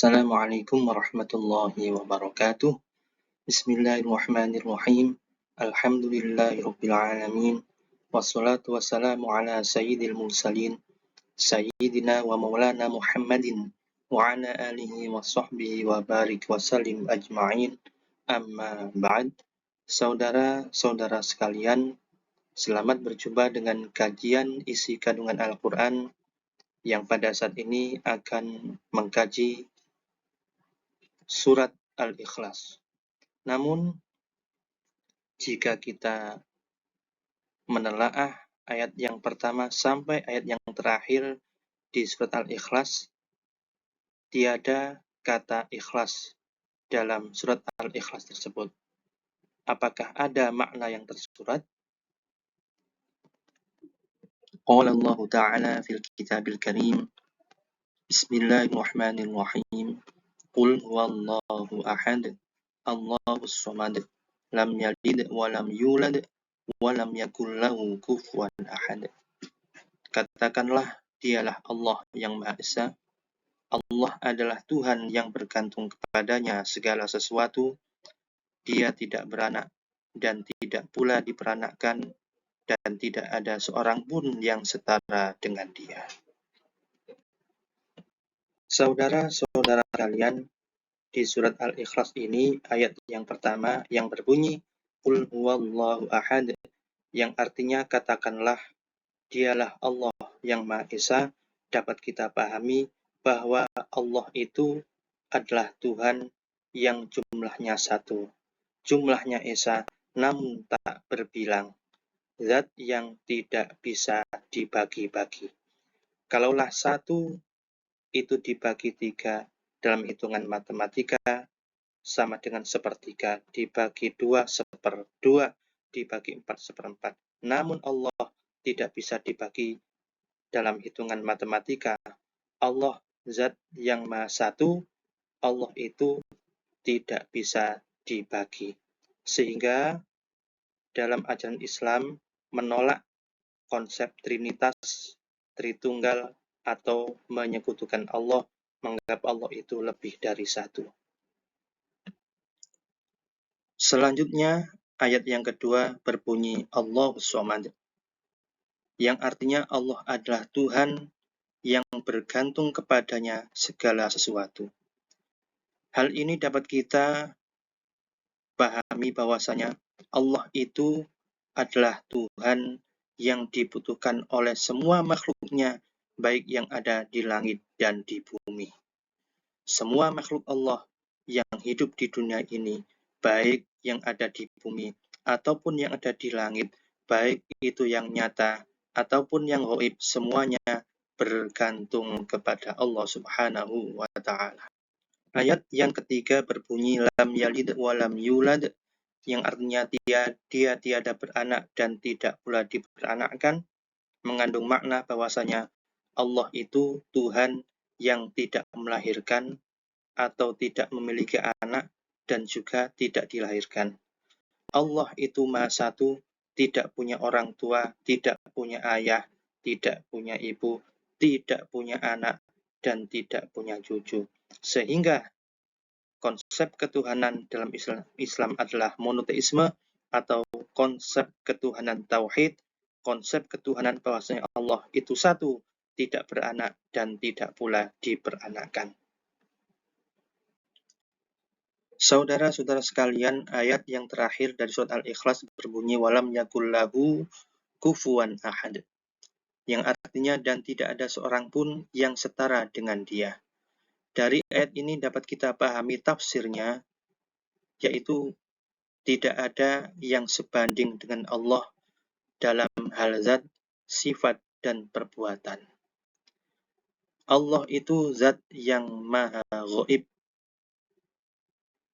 Assalamualaikum warahmatullahi wabarakatuh. Bismillahirrahmanirrahim. Alhamdulillahirabbil alamin. Wassalatu wassalamu ala sayyidil mursalin sayyidina wa maulana Muhammadin wa ala alihi wa sahbihi wa barik wa sallim ajma'in. Amma ba'd. Saudara-saudara sekalian, selamat berjumpa dengan kajian isi kandungan Al-Quran yang pada saat ini akan mengkaji surat Al-Ikhlas. Namun, jika kita menelaah ayat yang pertama sampai ayat yang terakhir di surat Al-Ikhlas, tiada kata ikhlas dalam surat Al-Ikhlas tersebut. Apakah ada makna yang tersurat? Qala Allah Ta'ala fil kitabil karim, Bismillahirrahmanirrahim. Qul huwallahu ahad, Allahus samad, lam yalid wa lam yulad wa lam yakul lahu kufuwan ahad. Katakanlah, dialah Allah yang Maha Esa. Allah adalah Tuhan yang bergantung kepadanya segala sesuatu. Dia tidak beranak dan tidak pula diperanakkan, dan tidak ada seorang pun yang setara dengan Dia. Saudara-saudara kalian, di surat Al-Ikhlas ini ayat yang pertama yang berbunyi Qul huwallahu ahad, yang artinya katakanlah, dialah Allah yang Maha Esa, dapat kita pahami bahwa Allah itu adalah Tuhan yang jumlahnya satu, jumlahnya esa namun tak berbilang, zat yang tidak bisa dibagi-bagi. Kalaulah satu itu dibagi tiga dalam hitungan matematika sama dengan sepertiga, dibagi dua seperdua, dibagi empat seperempat. Namun Allah tidak bisa dibagi dalam hitungan matematika. Allah zat yang maha satu, Allah itu tidak bisa dibagi. Sehingga dalam ajaran Islam menolak konsep Trinitas, Tritunggal, atau menyekutukan Allah, menganggap Allah itu lebih dari satu. Selanjutnya, ayat yang kedua berbunyi Allahus samad, yang artinya Allah adalah Tuhan yang bergantung kepadanya segala sesuatu. Hal ini dapat kita pahami bahwasanya Allah itu adalah Tuhan yang dibutuhkan oleh semua makhluknya, baik yang ada di langit dan di bumi. Semua makhluk Allah yang hidup di dunia ini, baik yang ada di bumi ataupun yang ada di langit, baik itu yang nyata ataupun yang gaib, semuanya bergantung kepada Allah Subhanahu wa Ta'ala. Ayat yang ketiga berbunyi lam yalid wa lam yulad, yang artinya dia tiada beranak dan tidak pula diperanakkan, mengandung makna bahwasanya Allah itu Tuhan yang tidak melahirkan atau tidak memiliki anak dan juga tidak dilahirkan. Allah itu Maha Satu, tidak punya orang tua, tidak punya ayah, tidak punya ibu, tidak punya anak, dan tidak punya cucu. Sehingga konsep ketuhanan dalam Islam adalah monoteisme atau konsep ketuhanan tauhid, konsep ketuhanan bahwasanya Allah itu satu, tidak beranak dan tidak pula diperanakkan. Saudara-saudara sekalian, ayat yang terakhir dari surat Al-Ikhlas berbunyi walam yakul lahu kufuwan ahad, yang artinya dan tidak ada seorang pun yang setara dengan Dia. Dari ayat ini dapat kita pahami tafsirnya, yaitu tidak ada yang sebanding dengan Allah dalam hal zat, sifat, dan perbuatan. Allah itu zat yang maha gaib.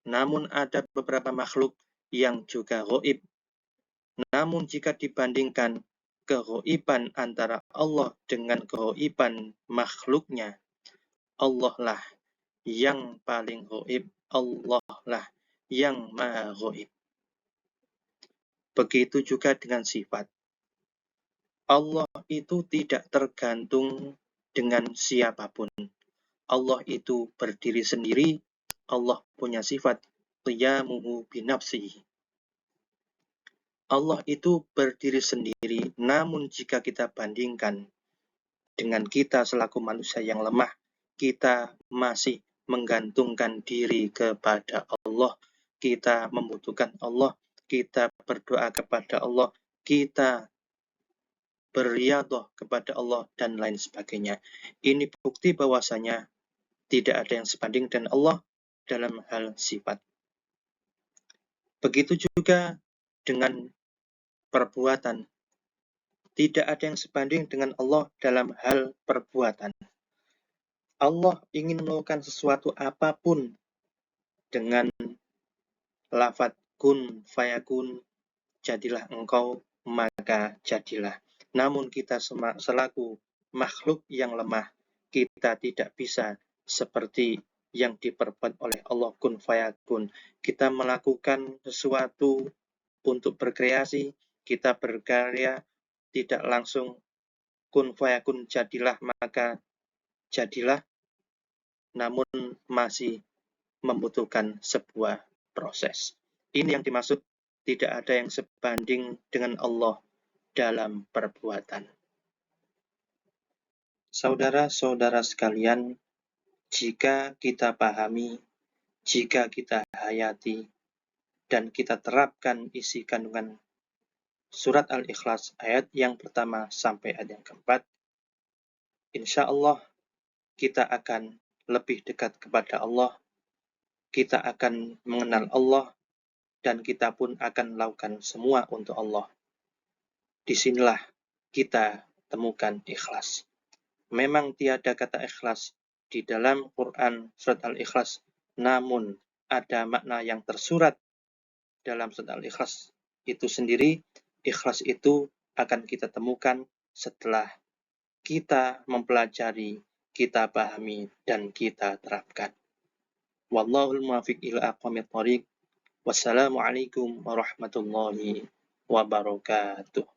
Namun ada beberapa makhluk yang juga gaib. Namun jika dibandingkan kegaiban antara Allah dengan kegaiban makhluknya, Allah lah yang paling gaib, Allah lah yang maha gaib. Begitu juga dengan sifat. Allah itu tidak tergantung dengan siapapun. Allah itu berdiri sendiri, Allah punya sifat qiyamuhu binafsihi. Allah itu berdiri sendiri, namun jika kita bandingkan dengan kita selaku manusia yang lemah, kita masih menggantungkan diri kepada Allah, kita membutuhkan Allah, kita berdoa kepada Allah, kita beriadah kepada Allah, dan lain sebagainya. Ini bukti bahwasanya tidak ada yang sebanding dengan Allah dalam hal sifat. Begitu juga dengan perbuatan. Tidak ada yang sebanding dengan Allah dalam hal perbuatan. Allah ingin melakukan sesuatu apapun dengan lafaz kun fayakun, jadilah engkau, maka jadilah. Namun kita selaku makhluk yang lemah, kita tidak bisa seperti yang diperbuat oleh Allah kun fayakun. Kita melakukan sesuatu untuk berkreasi, kita berkarya, tidak langsung kun fayakun, jadilah maka jadilah, namun masih membutuhkan sebuah proses. Ini yang dimaksud tidak ada yang sebanding dengan Allah dalam perbuatan. Saudara-saudara sekalian, jika kita pahami, jika kita hayati, dan kita terapkan isi kandungan surat Al-Ikhlas ayat yang pertama sampai ayat yang keempat, insya Allah kita akan lebih dekat kepada Allah, kita akan mengenal Allah, dan kita pun akan melakukan semua untuk Allah. Disinilah kita temukan ikhlas. Memang tiada kata ikhlas di dalam Quran surat Al-Ikhlas, namun ada makna yang tersurat dalam surat Al-Ikhlas itu sendiri. Ikhlas itu akan kita temukan setelah kita mempelajari, kita pahami, dan kita terapkan. Wallahul muwaffiq ila aqwamit thoriq. Wassalamualaikum warahmatullahi wabarakatuh.